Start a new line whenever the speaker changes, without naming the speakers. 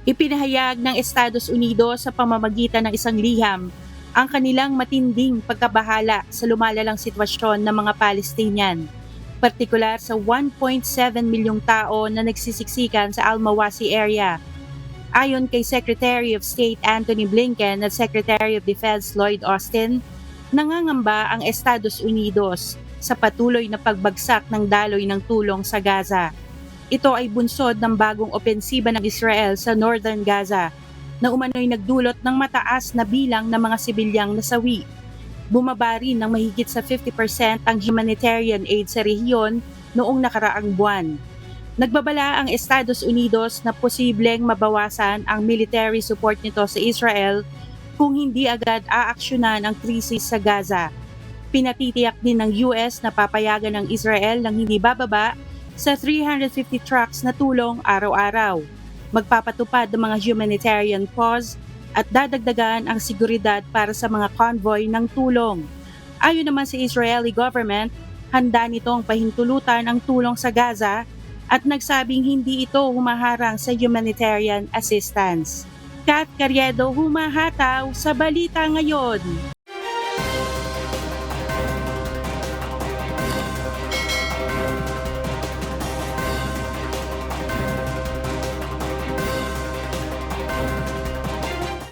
Ipinahayag ng Estados Unidos sa pamamagitan ng isang liham ang kanilang matinding pagkabahala sa lumalalang sitwasyon ng mga Palestinian, partikular sa 1.7 milyong tao na nagsisiksikan sa Al-Mawasi area. Ayon kay Secretary of State Antony Blinken at Secretary of Defense Lloyd Austin, nangangamba ang Estados Unidos sa patuloy na pagbagsak ng daloy ng tulong sa Gaza. Ito ay bunsod ng bagong opensiba ng Israel sa Northern Gaza na umano'y nagdulot ng mataas na bilang ng mga sibilyang nasawi. Bumaba rin ng mahigit sa 50% ang humanitarian aid sa rehiyon noong nakaraang buwan. Nagbabala ang Estados Unidos na posibleng mabawasan ang military support nito sa Israel kung hindi agad aaksyonan ang krisis sa Gaza. Pinatitiyak din ng US na papayagan ng Israel ng hindi bababa sa 350 trucks na tulong araw-araw. Magpapatupad ng mga humanitarian pause at dadagdagan ang seguridad para sa mga convoy ng tulong. Ayon naman sa Israeli government, handa nitong pahintulutan ang tulong sa Gaza at nagsabing hindi ito humaharang sa humanitarian assistance. Kat Carriedo, humahataw sa Balita Ngayon.